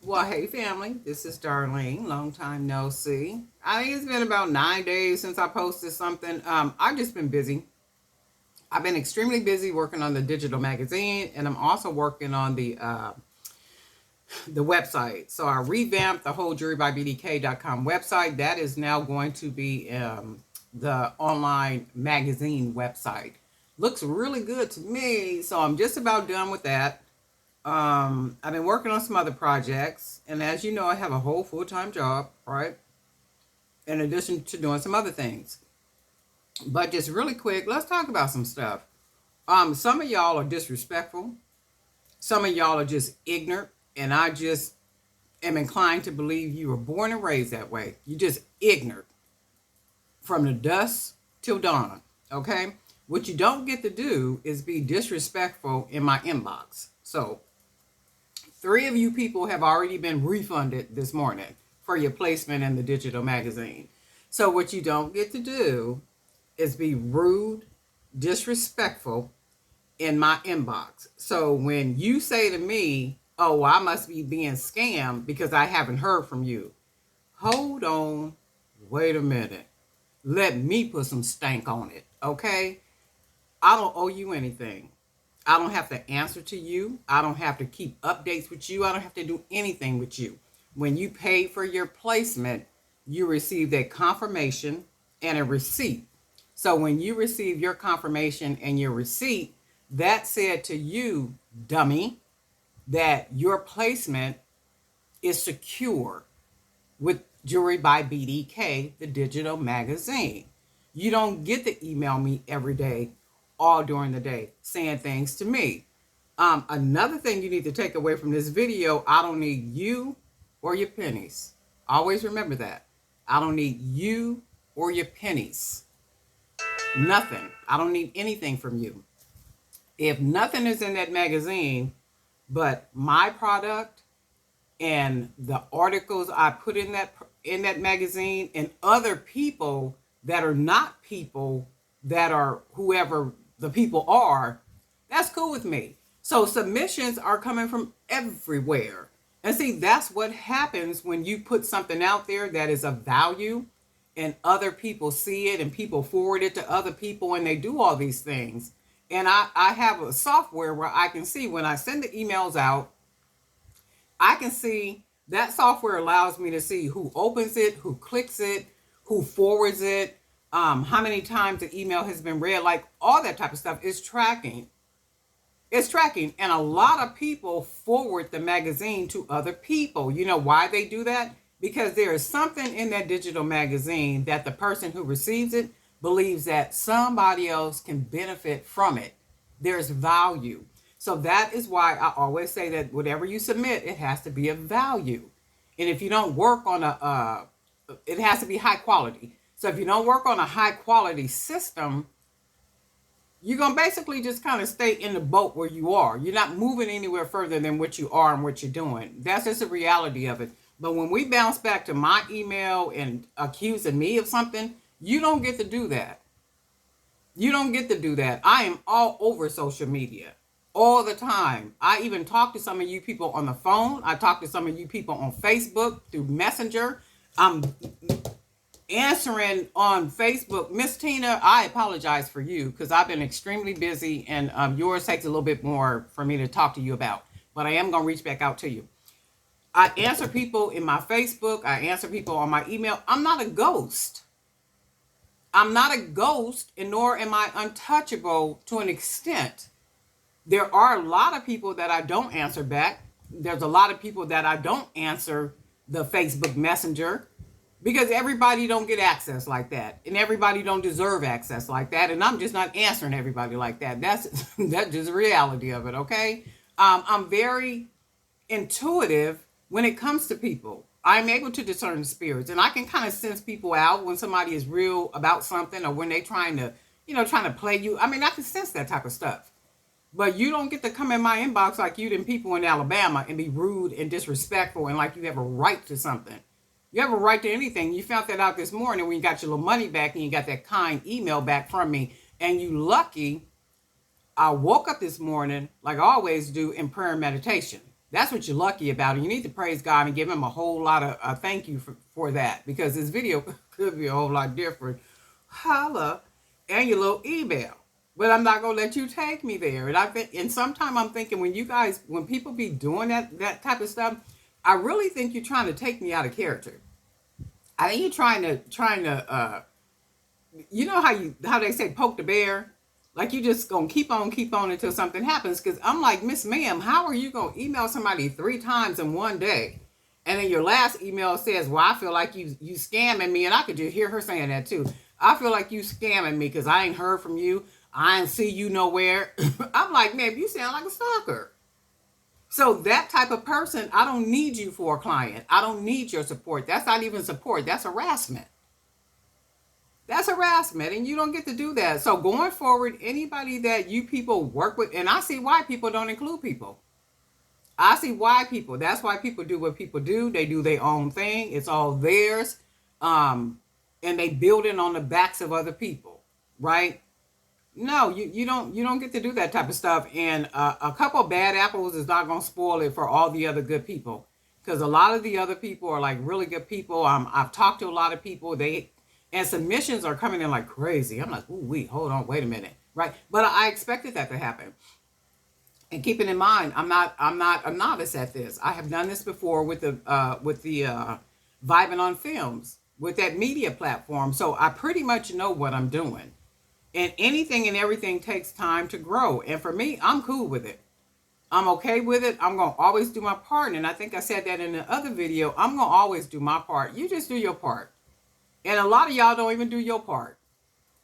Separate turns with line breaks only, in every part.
Well, hey family, this is Darlene. Long time no see. I think it's been about 9 days since I posted something. I've just been busy. I've been extremely busy working on the digital magazine, and I'm also working on the website. So I revamped the whole jewelrybybdk.com website. That is now going to be the online magazine website. Looks really good to me. So I'm just about done with that. I've been working on some other projects, and as you know, I have a whole full-time job, right? In addition to doing some other things. But just really quick, let's talk about some stuff. Some of y'all are disrespectful. Some of y'all are just ignorant, and I just am inclined to believe you were born and raised that way. You're just ignorant from the dusk till dawn. Okay? What you don't get to do is be disrespectful in my inbox. So 3 of you people have already been refunded this morning for your placement in the digital magazine. So what you don't get to do is be rude, disrespectful in my inbox. So when you say to me, oh, I must be being scammed because I haven't heard from you. Hold on, wait a minute. Let me put some stank on it, okay? I don't owe you anything. I don't have to answer to you. I don't have to keep updates with you. I don't have to do anything with you. When you paid for your placement, you received a confirmation and a receipt. So when you receive your confirmation and your receipt, that said to you, dummy, that your placement is secure with Jewelry by BDK, the digital magazine. You don't get to email me every day, all during the day, saying things to me. Another thing you need to take away from this video, I don't need you or your pennies. Always remember that. I don't need you or your pennies. Nothing. I don't need anything from you. If nothing is in that magazine but my product and the articles I put in that magazine and other people that are not people that are whoever the people are, that's cool with me. So submissions are coming from everywhere. And see, that's what happens when you put something out there that is of value and other people see it and people forward it to other people and they do all these things. And I have a software where I can see when I send the emails out, I can see that software allows me to see who opens it, who clicks it, who forwards it, how many times the email has been read, like all that type of stuff is tracking. It's tracking. And a lot of people forward the magazine to other people. You know why they do that? Because there is something in that digital magazine that the person who receives it believes that somebody else can benefit from it. There's value. So that is why I always say that whatever you submit, it has to be of value. And if you don't work on it has to be high quality. So if you don't work on a high quality system, you're going to basically just kind of stay in the boat where you are. You're not moving anywhere further than what you are and what you're doing. That's just the reality of it. But when we bounce back to my email and accusing me of something, you don't get to do that. You don't get to do that. I am all over social media all the time. I even talk to some of you people on the phone. I talk to some of you people on Facebook through Messenger. I'm answering on Facebook. Miss Tina, I apologize for you because I've been extremely busy and yours takes a little bit more for me to talk to you about. But I am going to reach back out to you. I answer people in my Facebook. I answer people on my email. I'm not a ghost. I'm not a ghost, and nor am I untouchable to an extent. There are a lot of people that I don't answer back. There's a lot of people that I don't answer the Facebook Messenger because everybody don't get access like that, and everybody don't deserve access like that, and I'm just not answering everybody like that. That's just the reality of it, okay? I'm very intuitive when it comes to people. I'm able to discern the spirits, and I can kind of sense people out when somebody is real about something or when they're trying to play you. I mean, I can sense that type of stuff. But you don't get to come in my inbox like you them people in Alabama and be rude and disrespectful and like you have a right to something. You have a right to anything. You found that out this morning when you got your little money back and you got that kind email back from me. And you lucky I woke up this morning like I always do in prayer and meditation. That's what you're lucky about. And you need to praise God and give him a whole lot of thank you for that, because this video could be a whole lot different. Holla and your little email. But I'm not gonna let you take me there. And I think, and sometimes I'm thinking, when people be doing that type of stuff, I really think you're trying to take me out of character. I think you're trying to you know how they say poke the bear, like you just gonna keep on until something happens. Because I'm like, Miss Ma'am, how are you gonna email somebody 3 times in one day, and then your last email says, well, I feel like you scamming me. And I could just hear her saying that too. I feel like you scamming me because I ain't heard from you, I ain't see you nowhere. I'm like, man, you sound like a stalker. So that type of person, I don't need you for a client. I don't need your support. That's not even support. That's harassment. That's harassment, and you don't get to do that. So going forward, anybody that you people work with, and I see why people don't include people. I see why people, that's why people do what people do. They do their own thing. It's all theirs. And they build it on the backs of other people, right? No, you don't get to do that type of stuff. And a couple of bad apples is not going to spoil it for all the other good people, because a lot of the other people are like really good people. I've talked to a lot of people. And submissions are coming in like crazy. I'm like, ooh, hold on, wait a minute, right? But I expected that to happen. And keeping in mind, I'm not a novice at this. I have done this before with the Vibing on Films, with that media platform. So I pretty much know what I'm doing. And anything and everything takes time to grow. And for me, I'm cool with it. I'm okay with it. I'm going to always do my part. And I think I said that in the other video. I'm going to always do my part. You just do your part. And a lot of y'all don't even do your part.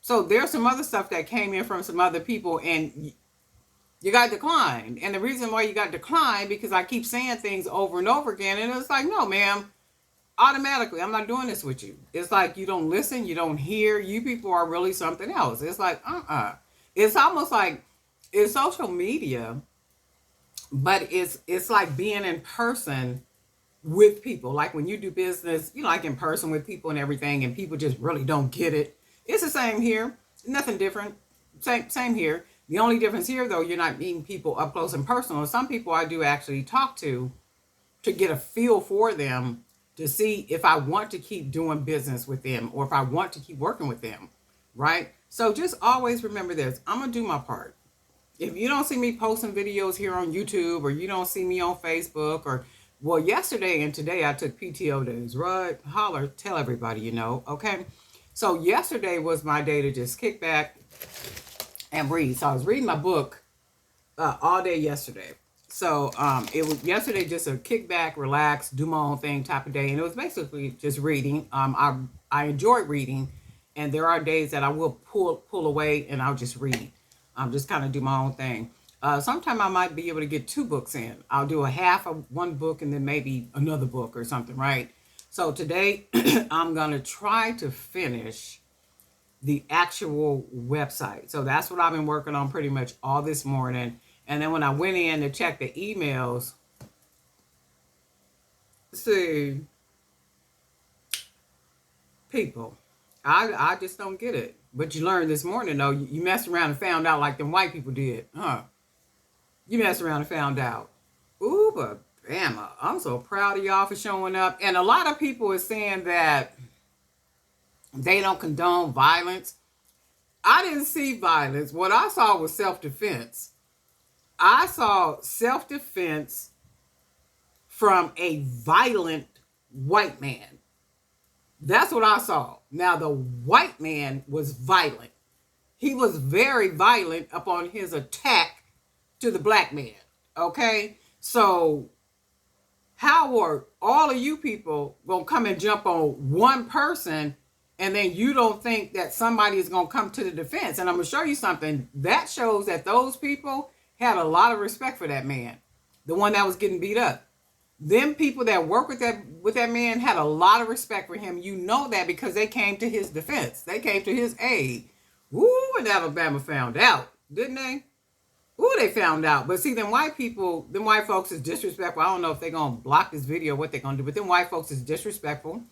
So there's some other stuff that came in from some other people, and you got declined. And the reason why you got declined, because I keep saying things over and over again. And it's like, no, ma'am, automatically, I'm not doing this with you. It's like you don't listen, you don't hear. You people are really something else. It's like, It's almost like it's social media, but it's like being in person with people. Like when you do business, like in person with people and everything, and people just really don't get it. It's the same here. Nothing different. Same here. The only difference here, though, you're not meeting people up close and personal. Some people I do actually talk to get a feel for them, to see if I want to keep doing business with them or if I want to keep working with them, right? So just always remember this. I'm going to do my part. If you don't see me posting videos here on YouTube, or you don't see me on Facebook, or, well, yesterday and today I took PTO days, right? Holler, tell everybody, okay? So yesterday was my day to just kick back and read. So I was reading my book all day yesterday. So it was yesterday just a kick back, relax, do my own thing type of day. And it was basically just reading. I enjoy reading. And there are days that I will pull away and I'll just read. Just kind of do my own thing. Sometime I might be able to get 2 books in. I'll do a half of one book and then maybe another book or something, right? So today I'm going to try to finish the actual website. So that's what I've been working on pretty much all this morning. And then when I went in to check the emails, see, people, I just don't get it. But you learned this morning, though, you messed around and found out like them white people did, huh? You messed around and found out. Ooh, but Bama, I'm so proud of y'all for showing up. And a lot of people are saying that they don't condone violence. I didn't see violence. What I saw was self-defense. I saw self-defense from a violent white man. That's what I saw. Now, the white man was violent. He was very violent upon his attack to the black man. Okay? So, how are all of you people going to come and jump on one person, and then you don't think that somebody is going to come to the defense? And I'm going to show you something. That shows that those people had a lot of respect for that man, the one that was getting beat up. Them people that work with that man had a lot of respect for him. You know that because they came to his defense. They came to his aid. Woo, and Alabama found out, didn't they? Ooh, they found out. But see, them white folks is disrespectful. I don't know if they're going to block this video or what they're going to do, but them white folks is disrespectful.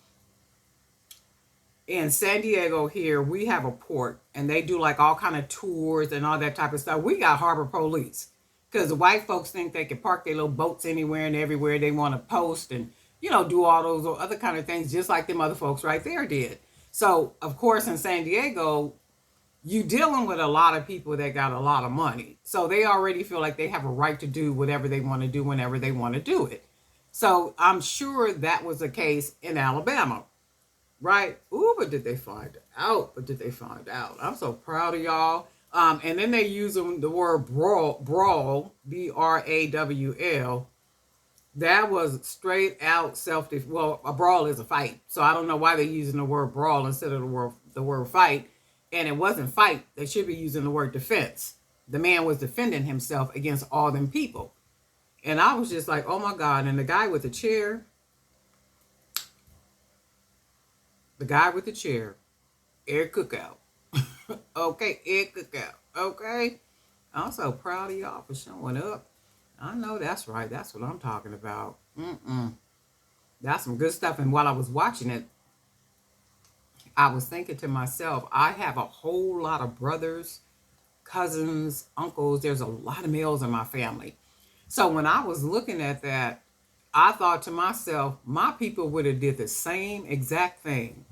In San Diego here, we have a port, and they do like all kind of tours and all that type of stuff. We got harbor police. Because the white folks think they can park their little boats anywhere and everywhere they want to post and, do all those or other kind of things, just like them other folks right there did. So, of course, in San Diego, you dealing with a lot of people that got a lot of money. So they already feel like they have a right to do whatever they want to do whenever they want to do it. So I'm sure that was the case in Alabama, right? Ooh, but did they find out? But did they find out? I'm so proud of y'all. And then they use the word brawl, BRAWL. That was straight out self-defense. Well, a brawl is a fight. So I don't know why they're using the word brawl instead of the word fight. And it wasn't fight. They should be using the word defense. The man was defending himself against all them people. And I was just like, oh my God. And the guy with the chair, Air Cookout. Okay, Air Cookout. Okay. I'm so proud of y'all for showing up. I know that's right. That's what I'm talking about. That's some good stuff. And while I was watching it, I was thinking to myself, I have a whole lot of brothers, cousins, uncles. There's a lot of males in my family. So when I was looking at that, I thought to myself, my people would have did the same exact thing.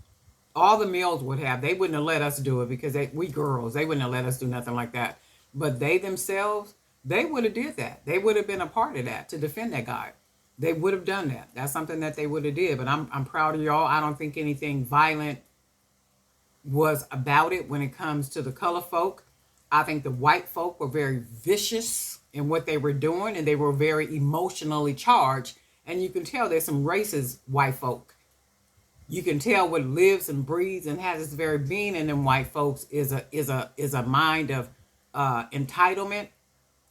All the males would have. They wouldn't have let us do it because we girls. They wouldn't have let us do nothing like that. But they themselves, they would have did that. They would have been a part of that to defend that guy. They would have done that. That's something that they would have did. But I'm proud of y'all. I don't think anything violent was about it when it comes to the color folk. I think the white folk were very vicious in what they were doing, and they were very emotionally charged. And you can tell there's some racist white folk. You can tell what lives and breathes and has its very being in them white folks is a mind of entitlement,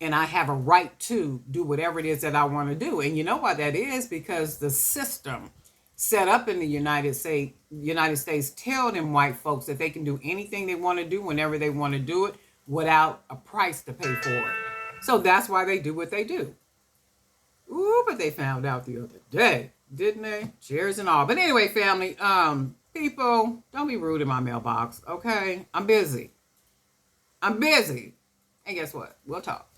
and I have a right to do whatever it is that I want to do. And you know why that is? Because the system set up in the United States tell them white folks that they can do anything they want to do whenever they want to do it without a price to pay for it. So that's why they do what they do. Ooh, but they found out the other day, didn't they? Cheers and all. But anyway, family, people, don't be rude in my mailbox, okay? I'm busy. And guess what? We'll talk.